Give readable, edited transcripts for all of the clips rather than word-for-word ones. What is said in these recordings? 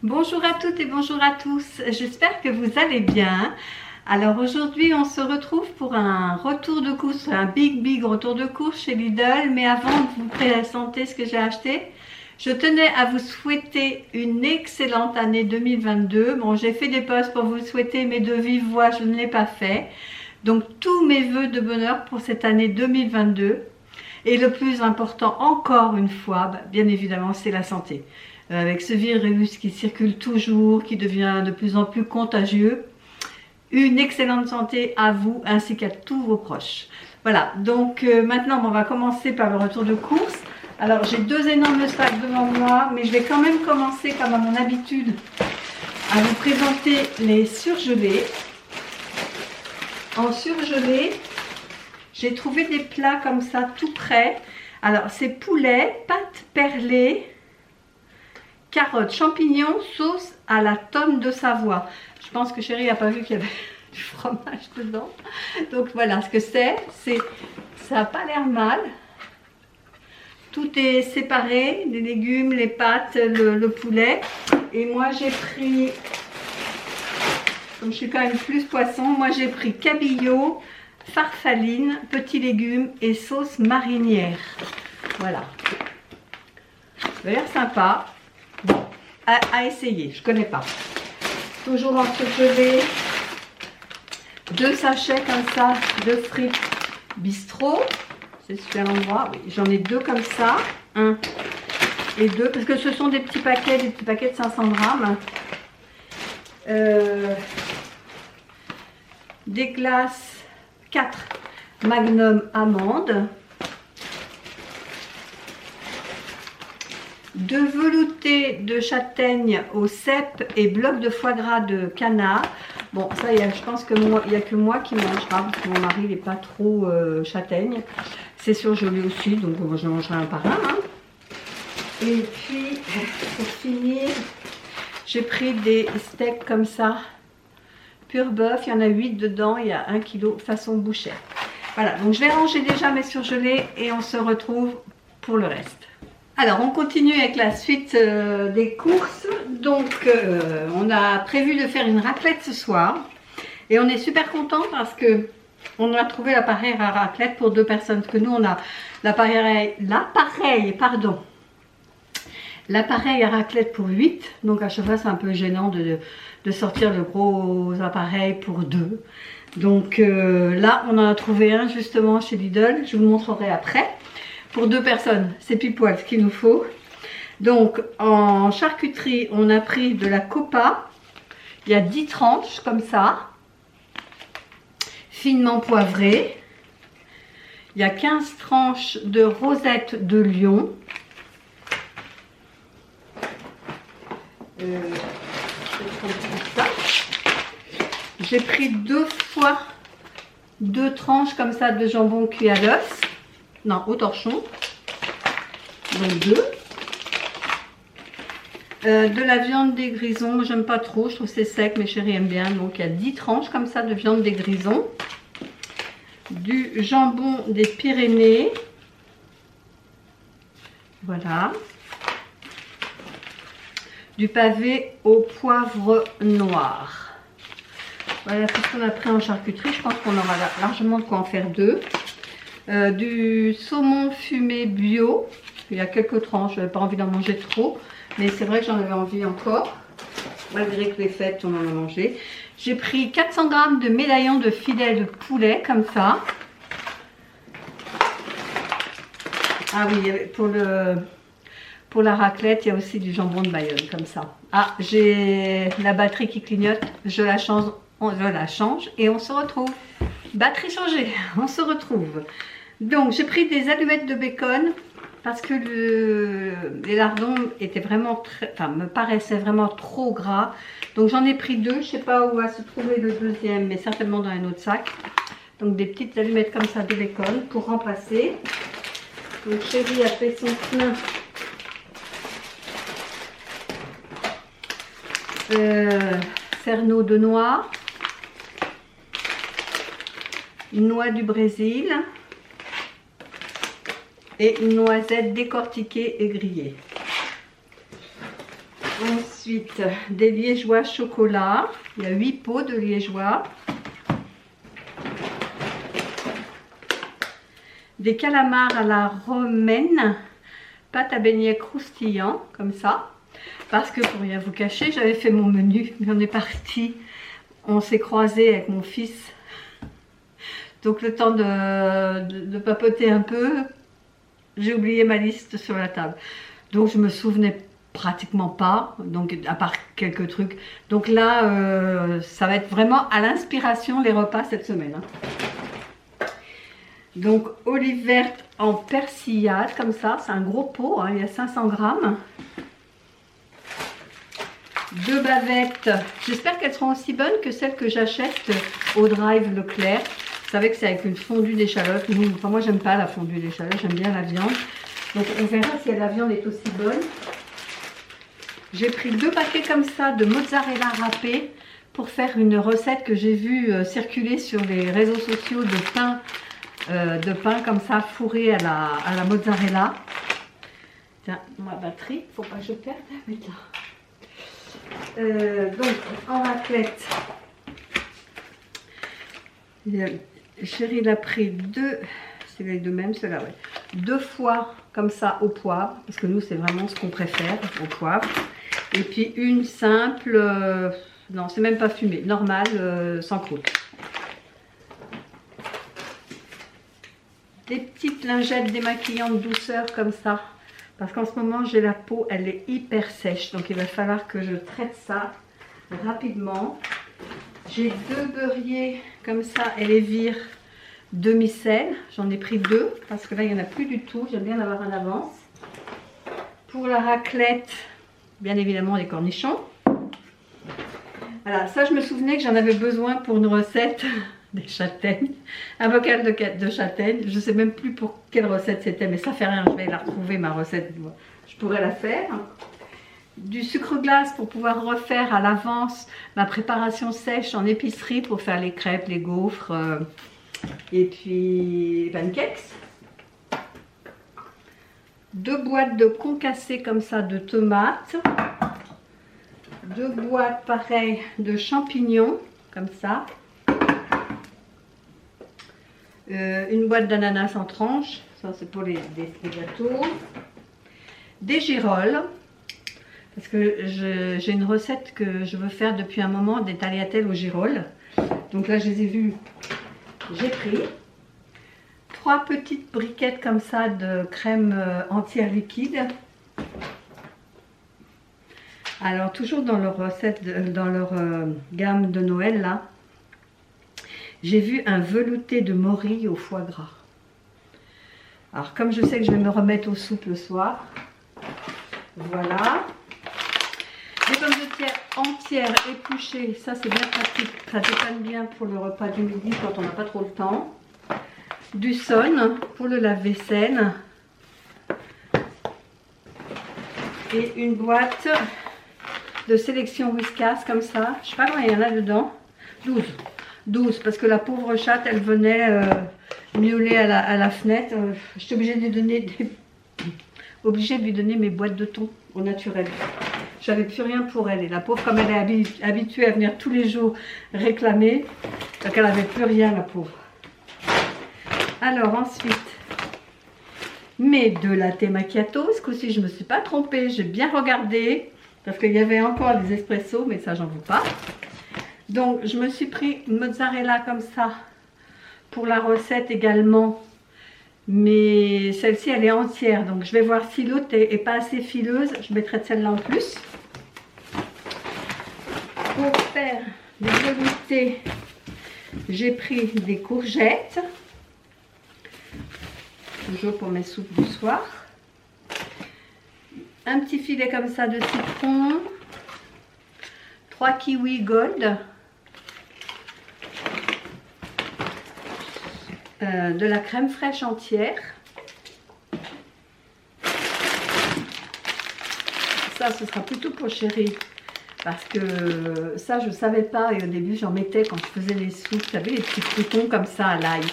Bonjour à toutes et bonjour à tous, j'espère que vous allez bien. Alors aujourd'hui on se retrouve pour un retour de course, un big retour de course chez Lidl. Mais avant de vous présenter ce que j'ai acheté, je tenais à vous souhaiter une excellente année 2022. Bon, j'ai fait des posts pour vous le souhaiter, mais de vive voix je ne l'ai pas fait. Donc tous mes vœux de bonheur pour cette année 2022. Et le plus important, encore une fois, bien évidemment, c'est la santé. Avec ce virus qui circule toujours, qui devient de plus en plus contagieux, une excellente santé à vous ainsi qu'à tous vos proches. Voilà, donc maintenant on va commencer par le retour de course. Alors j'ai deux énormes sacs devant moi, mais je vais quand même commencer comme à mon habitude à vous présenter les surgelés. En surgelé, j'ai trouvé des plats comme ça tout prêts. Alors c'est poulet, pâtes perlées, carottes, champignons, sauce à la tonne de Savoie. Je pense que chérie n'a pas vu qu'il y avait du fromage dedans. Donc voilà ce que c'est. Ça n'a pas l'air mal. Tout est séparé, les légumes, les pâtes, le poulet. Et moi j'ai pris, comme je suis quand même plus poisson, moi j'ai pris cabillaud, farfaline, petits légumes et sauce marinière. Voilà. Ça a l'air sympa. Bon, à essayer, je connais pas. Toujours en surgelé, 2 sachets comme ça de frites bistrot. C'est super endroit. Oui, j'en ai 2 comme ça, 1 et 2, parce que ce sont des petits paquets de 500 grammes. Des glaces 4 Magnum amandes. 2 veloutés de châtaigne au cèpe et blocs de foie gras de canard. Bon, ça, je pense qu'il n'y a que moi qui mangera, parce que mon mari n'est pas trop châtaigne. C'est surgelé aussi, donc je mangerai un par un. Hein. Et puis, pour finir, j'ai pris des steaks comme ça, pur bœuf. Il y en a 8 dedans, il y a 1 kg façon bouchée. Voilà, donc je vais ranger déjà mes surgelés et on se retrouve pour le reste. Alors on continue avec la suite des courses. Donc on a prévu de faire une raclette ce soir. Et on est super content parce que on a trouvé l'appareil à raclette pour 2 personnes. Parce que nous on a l'appareil à raclette pour 8. Donc à chaque fois c'est un peu gênant de sortir le gros appareil pour 2. Donc là on en a trouvé un justement chez Lidl. Je vous montrerai après. Pour 2 personnes, c'est pile poil ce qu'il nous faut. Donc en charcuterie, on a pris de la copa. Il y a 10 tranches comme ça, finement poivrées. Il y a 15 tranches de rosette de lion. J'ai pris 2 fois 2 tranches comme ça de jambon cuit à l'os. Non, au torchon. Donc 2. De la viande des grisons. J'aime pas trop. Je trouve c'est sec. Mes chéris aiment bien. Donc il y a 10 tranches comme ça de viande des grisons. Du jambon des Pyrénées. Voilà. Du pavé au poivre noir. Voilà tout ce qu'on a pris en charcuterie. Je pense qu'on aura largement de quoi en faire 2. Du saumon fumé bio. Il y a quelques tranches, je n'avais pas envie d'en manger trop, mais c'est vrai que j'en avais envie encore, malgré que les fêtes on en a mangé. J'ai pris 400 g de médaillons de filet de poulet comme ça. Ah oui, pour la raclette il y a aussi du jambon de Bayonne comme ça. Ah, j'ai la batterie qui clignote, je la change et on se retrouve. Batterie changée, on se retrouve. Donc j'ai pris des allumettes de bacon parce que les lardons étaient vraiment me paraissaient vraiment trop gras. Donc j'en ai pris 2, je ne sais pas où va se trouver le deuxième, mais certainement dans un autre sac. Donc des petites allumettes comme ça de bacon pour remplacer. Donc chérie a fait son plein. Cerneau de noix. Noix du Brésil et une noisette décortiquée et grillée. Ensuite, des liégeois chocolat. Il y a 8 pots de liégeois. Des calamars à la romaine. Pâte à beignets croustillant, comme ça. Parce que pour rien vous cacher, j'avais fait mon menu, mais on est parti. On s'est croisé avec mon fils. Donc le temps de papoter un peu, j'ai oublié ma liste sur la table. Donc je me souvenais pratiquement pas, donc à part quelques trucs. Donc là, ça va être vraiment à l'inspiration les repas cette semaine. Hein. Donc olives vertes en persillade, comme ça, c'est un gros pot, hein, il y a 500 grammes. 2 bavettes, j'espère qu'elles seront aussi bonnes que celles que j'achète au Drive Leclerc. Vous savez que c'est avec une fondue d'échalote. Enfin, moi j'aime pas la fondue d'échalote, j'aime bien la viande. Donc on verra si la viande est aussi bonne. J'ai pris 2 paquets comme ça de mozzarella râpé pour faire une recette que j'ai vue circuler sur les réseaux sociaux de pain comme ça fourré à la mozzarella. Tiens, ma batterie, faut pas que je perde. Mettre là. Donc en raclette, Chérie il a pris 2, c'est les deux mêmes, ceux-là, ouais. 2 foies comme ça au poivre, parce que nous c'est vraiment ce qu'on préfère au poivre. Et puis une simple, non c'est même pas fumée, normale, sans croûte. Des petites lingettes démaquillantes douceur comme ça, parce qu'en ce moment j'ai la peau, elle est hyper sèche, donc il va falloir que je traite ça rapidement. J'ai 2 beurriers comme ça, et les vire demi-sel, j'en ai pris 2 parce que là il n'y en a plus du tout, j'aime bien en avoir en avance. Pour la raclette, bien évidemment les cornichons. Voilà, ça je me souvenais que j'en avais besoin pour une recette des châtaignes, un bocal de châtaignes, je ne sais même plus pour quelle recette c'était, mais ça fait rien, je vais la retrouver ma recette, je pourrais la faire. Du sucre glace pour pouvoir refaire à l'avance ma préparation sèche en épicerie pour faire les crêpes, les gaufres et puis les pancakes. 2 boîtes de concassés comme ça de tomates. 2 boîtes pareilles de champignons comme ça. Une boîte d'ananas en tranches, ça c'est pour les gâteaux. Des girolles. Parce que j'ai une recette que je veux faire depuis un moment, des tagliatelles aux girolles. Donc là, je les ai vues, j'ai pris. 3 petites briquettes comme ça de crème entière liquide. Alors, toujours dans leur recette, dans leur gamme de Noël, là, j'ai vu un velouté de morille au foie gras. Alors, comme je sais que je vais me remettre aux soupes le soir, voilà. Des pommes de terre entières épluchées, ça c'est bien pratique, ça dépanne bien pour le repas du midi quand on n'a pas trop le temps. Du Son pour le lave-vaisselle. Et une boîte de sélection Whiskas comme ça, je sais pas combien il y en a dedans, 12 parce que la pauvre chatte elle venait miauler à la fenêtre, j'étais obligée de lui donner mes boîtes de thon au naturel. J'avais plus rien pour elle et la pauvre, comme elle est habituée à venir tous les jours réclamer, donc elle n'avait plus rien la pauvre. Alors ensuite, mes 2 latte macchiato, ce coup-ci je ne me suis pas trompée, j'ai bien regardé parce qu'il y avait encore des espressos, mais ça j'en veux pas. Donc je me suis pris une mozzarella comme ça pour la recette également, mais celle-ci elle est entière, donc je vais voir si l'autre est pas assez fileuse, je mettrai de celle-là en plus. Pour faire des veloutés, j'ai pris des courgettes, toujours pour mes soupes du soir. Un petit filet comme ça de citron, 3 kiwis gold, de la crème fraîche entière. Ça, ce sera plutôt pour Chérie. Parce que ça, je ne savais pas. Et au début, j'en mettais quand je faisais les soupes. Vous savez, les petits croutons comme ça à l'ail.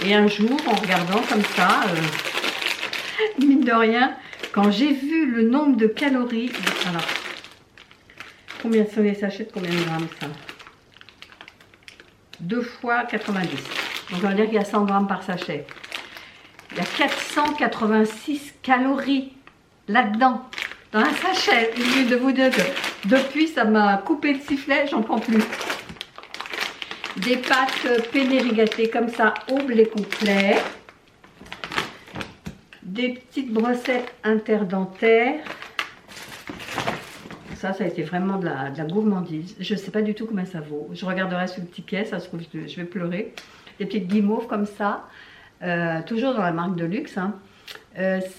Et un jour, en regardant comme ça, mine de rien, quand j'ai vu le nombre de calories, alors, Combien sont les sachets de combien de grammes ça? 2 fois 90. Donc on va dire qu'il y a 100 grammes par sachet. Il y a 486 calories là-dedans, dans un sachet. Au lieu de vous dire que depuis ça m'a coupé le sifflet, j'en prends plus. Des pâtes pénérigatées comme ça au blé complet. Des petites brossettes interdentaires. Ça a été vraiment de la gourmandise. Je ne sais pas du tout combien ça vaut. Je regarderai sur le ticket, ça se trouve, je vais pleurer. Des petites guimauves comme ça, toujours dans la marque de luxe. Hein.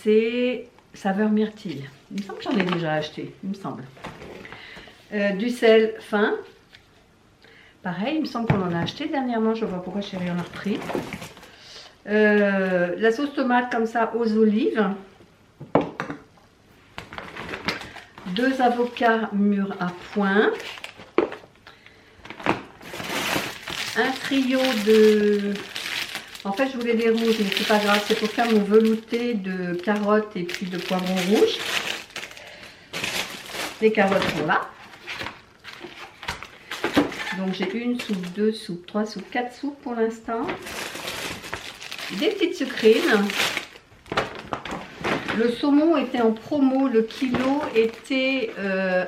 C'est saveur myrtille. Il me semble que j'en ai déjà acheté, il me semble. Du sel fin. Pareil, il me semble qu'on en a acheté dernièrement. Je vois pourquoi chérie en a repris. La sauce tomate comme ça aux olives. 2 avocats mûrs à point. Un trio de... En fait, je voulais des rouges, mais c'est pas grave. C'est pour faire mon velouté de carottes et puis de poivrons rouges. Les carottes sont là. Donc, j'ai 1 soupe, 2 soupes, 3 soupes, 4 soupes pour l'instant. Des petites sucrines. Le saumon était en promo, le kilo était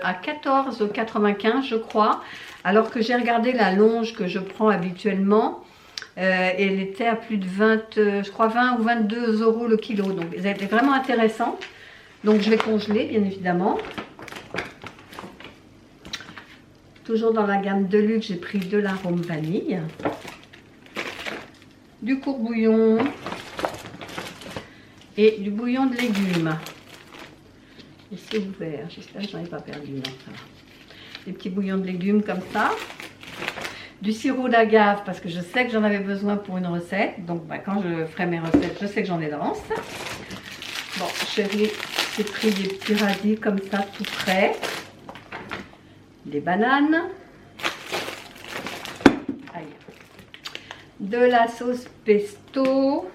à 14,95 je crois, alors que j'ai regardé la longe que je prends habituellement, elle était à plus de 20, je crois 20 ou 22 euros le kilo, donc elles étaient vraiment intéressantes. Donc je vais congeler bien évidemment. Toujours dans la gamme de luxe, j'ai pris de l'arôme vanille, du courbouillon, et du bouillon de légumes. Et c'est ouvert, j'espère que je n'en ai pas perdu. Non, ça va. Des petits bouillons de légumes comme ça. Du sirop d'agave parce que je sais que j'en avais besoin pour une recette. Donc quand je ferai mes recettes, je sais que j'en ai d'avance. Bon, chérie, j'ai pris des petits radis comme ça tout prêts. Des bananes. Aïe. De la sauce pesto.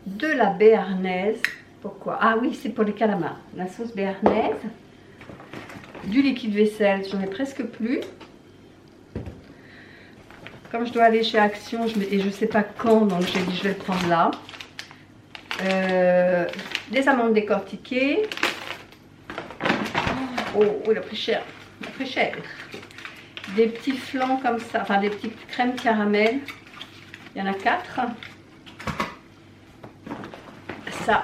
De la béarnaise. Pourquoi? Ah oui, c'est pour les calamars. La sauce béarnaise. Du liquide vaisselle, j'en ai presque plus. Comme je dois aller chez Action et je ne sais pas quand, donc j'ai dit je vais le prendre là. Des amandes décortiquées. Oh, il a pris cher. Il a pris cher. Des petits flans comme ça, enfin des petites crèmes caramel. Il y en a 4. Ça,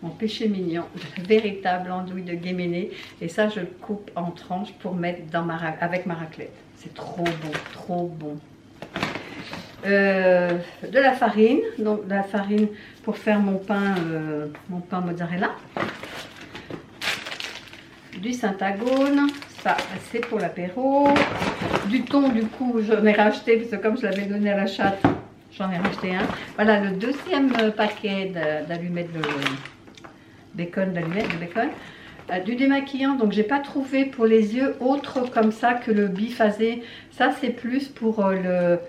mon péché mignon, véritable andouille de guéméné. Et ça, je le coupe en tranches pour mettre dans avec ma raclette. C'est trop bon, trop bon. De la farine, donc de la farine pour faire mon pain mozzarella. Du syntagone, ça c'est pour l'apéro. Du thon, du coup, j'en ai racheté parce que comme je l'avais donné à la chatte, j'en ai racheté un. Voilà le deuxième paquet d'allumettes de bacon, du démaquillant. Donc j'ai pas trouvé pour les yeux autre comme ça que le biphasé. Ça c'est plus pour le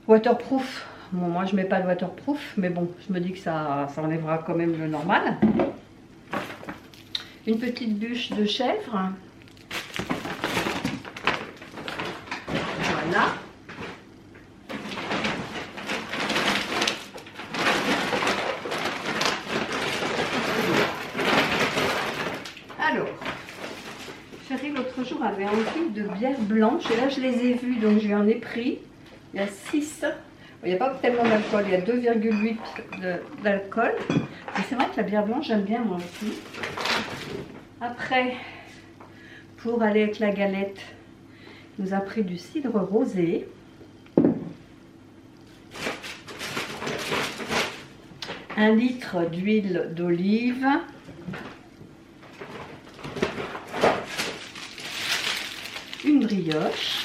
waterproof. Bon, moi je mets pas de waterproof, mais bon, je me dis que ça enlèvera quand même le normal. Une petite bûche de chèvre. Voilà. Alors, chérie l'autre jour avait envie de bière blanche et là je les ai vues, donc je lui en ai pris. Il y a 6. Il n'y a pas tellement d'alcool, il y a 2,8 d'alcool. Mais c'est vrai que la bière blanche, j'aime bien moi aussi. Après, pour aller avec la galette, il nous a pris du cidre rosé. Un litre d'huile d'olive. Une brioche.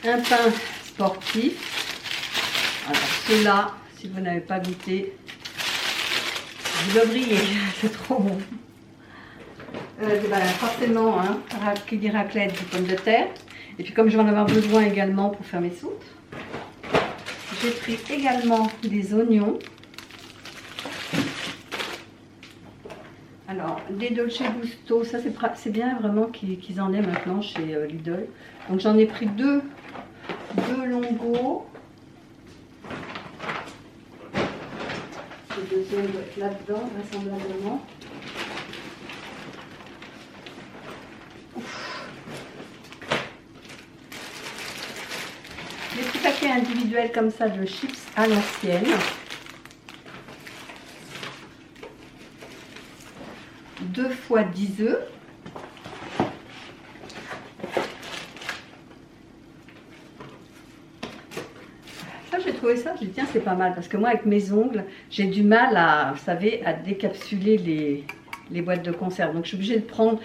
Un pain sportif. Alors ceux-là, si vous n'avez pas goûté, vous devriez, c'est trop bon. Forcément, hein, qui dit raclette, du pomme de terre. Et puis comme je vais en avoir besoin également pour faire mes soupes, j'ai pris également des oignons. Alors, des Dolce Gusto, ça c'est bien vraiment qu'ils en aient maintenant chez Lidl. Donc j'en ai pris deux Longo. Le deuxième doit être là-dedans, vraisemblablement. Des petits paquets individuels comme ça de chips à l'ancienne. 2 fois 10 œufs. Ça, j'ai trouvé ça, j'ai dit tiens, c'est pas mal parce que moi avec mes ongles, j'ai du mal à, vous savez, à décapsuler les boîtes de conserve. Donc je suis obligée de prendre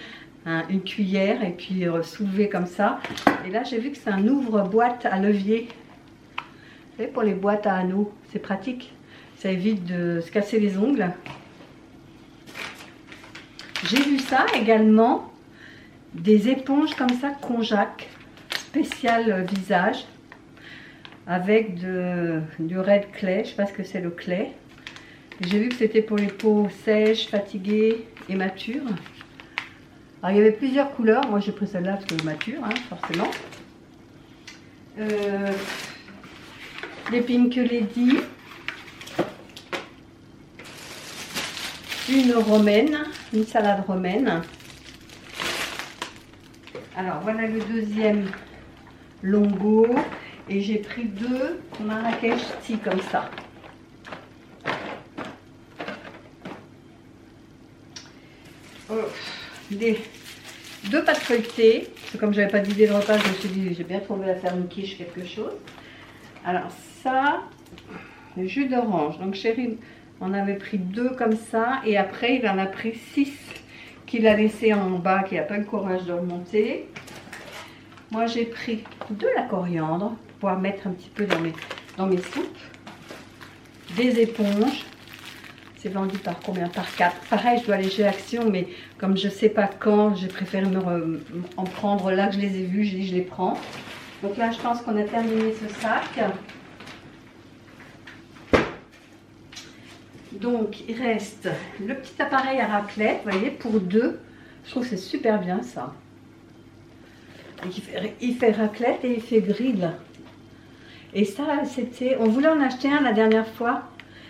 une cuillère et puis soulever comme ça. Et là, j'ai vu que c'est un ouvre-boîte à levier. Vous savez, pour les boîtes à anneaux, c'est pratique. Ça évite de se casser les ongles. J'ai vu ça également, des éponges comme ça, Conjac, spécial visage, avec du red clay, je ne sais pas ce que c'est le clay. J'ai vu que c'était pour les peaux sèches, fatiguées et matures. Alors il y avait plusieurs couleurs, moi j'ai pris celle-là parce que mature, hein, forcément. Des Pink Lady. Une romaine, une salade romaine. Alors voilà le deuxième Longo. Et j'ai pris 2 Marrakech Tea comme ça. Deux pâtes feuilletées. Comme j'avais pas d'idée de repas, je me suis dit j'ai bien trouvé à faire une quiche, quelque chose. Alors ça, le jus d'orange. Donc chérie on avait pris 2 comme ça et après il en a pris 6 qu'il a laissé en bas, qui n'a pas eu le courage de remonter. Moi j'ai pris de la coriandre pour pouvoir mettre un petit peu dans mes soupes. Des éponges. C'est vendu par combien? Par 4. Pareil, je dois aller chez Action, mais comme je ne sais pas quand, j'ai préféré en prendre là que je les ai vus. J'ai dit je les prends. Donc là je pense qu'on a terminé ce sac. Donc, il reste le petit appareil à raclette, vous voyez, pour 2. Je trouve que c'est super bien, ça. Donc, il fait raclette et il fait grill. Et ça, c'était... On voulait en acheter un la dernière fois.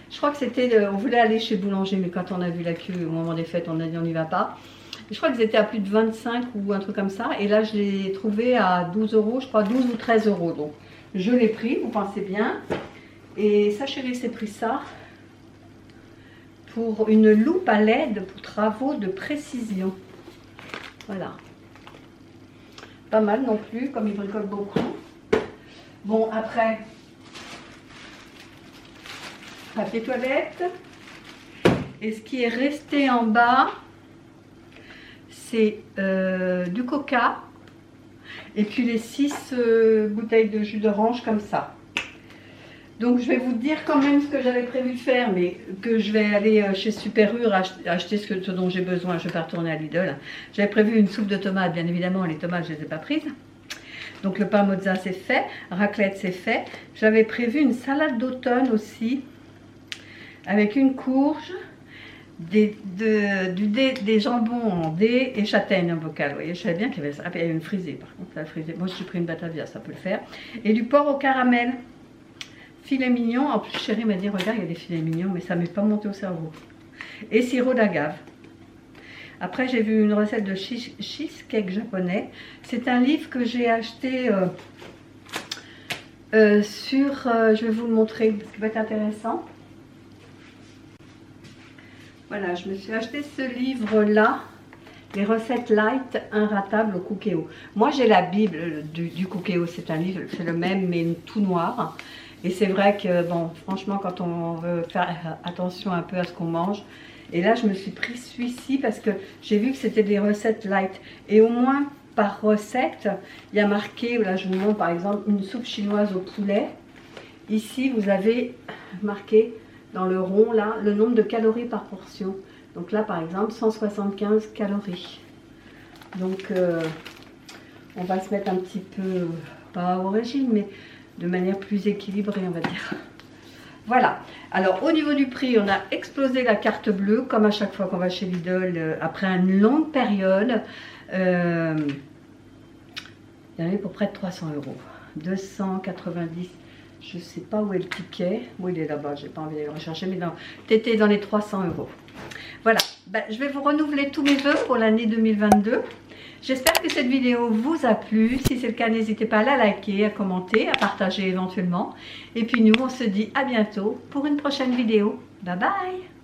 Je crois que c'était... On voulait aller chez Boulanger, mais quand on a vu la queue au moment des fêtes, on a dit on n'y va pas. Et je crois qu'ils étaient à plus de 25 ou un truc comme ça. Et là, je l'ai trouvé à 12 €, je crois 12 ou 13 €. Donc, je l'ai pris, vous pensez bien. Et ça, chérie, c'est pris ça. Pour une loupe à LED pour travaux de précision. Voilà. Pas mal non plus, comme il bricole beaucoup. Bon, après, papier toilette. Et ce qui est resté en bas, c'est du coca. Et puis les 6 bouteilles de jus d'orange comme ça. Donc je vais vous dire quand même ce que j'avais prévu de faire, mais que je vais aller chez Super U acheter ce dont j'ai besoin. Je ne vais pas retourner à Lidl. J'avais prévu une soupe de tomates, bien évidemment, les tomates je ne les ai pas prises. Donc le pain mozza c'est fait, raclette c'est fait. J'avais prévu une salade d'automne aussi, avec une courge, des jambons en dés et châtaigne en bocal. Vous voyez, je savais bien qu'il y avait ça. Ah, il y a une frisée par contre, la frisée. Moi j'ai pris une Batavia, ça peut le faire. Et du porc au caramel. Filet mignon, en plus chérie m'a dit regarde il y a des filets mignons mais ça ne m'est pas monté au cerveau. Et sirop d'agave. Après j'ai vu une recette de cheesecake japonais. C'est un livre que j'ai acheté je vais vous le montrer parce qu'il va être intéressant. Voilà, je me suis acheté ce livre là. Les recettes light inratables au Cookéo. Moi j'ai la Bible du Cookéo, c'est un livre, c'est le même mais tout noir. Et c'est vrai que, bon, franchement, quand on veut faire attention un peu à ce qu'on mange. Et là, je me suis pris celui-ci parce que j'ai vu que c'était des recettes light. Et au moins, par recette, il y a marqué, là, je vous montre par exemple, une soupe chinoise au poulet. Ici, vous avez marqué dans le rond, là, le nombre de calories par portion. Donc là, par exemple, 175 calories. Donc, on va se mettre un petit peu, pas au régime, mais de manière plus équilibrée, on va dire. Voilà. Alors au niveau du prix, on a explosé la carte bleue, comme à chaque fois qu'on va chez Lidl, après une longue période. Il y en avait pour près de 300 €. 290, je ne sais pas où est le ticket. Oui, il est là-bas, j'ai pas envie d'aller le rechercher, mais t'étais dans les 300 €. Voilà, ben, je vais vous renouveler tous mes vœux pour l'année 2022. J'espère que cette vidéo vous a plu. Si c'est le cas, n'hésitez pas à la liker, à commenter, à partager éventuellement. Et puis nous, on se dit à bientôt pour une prochaine vidéo. Bye bye!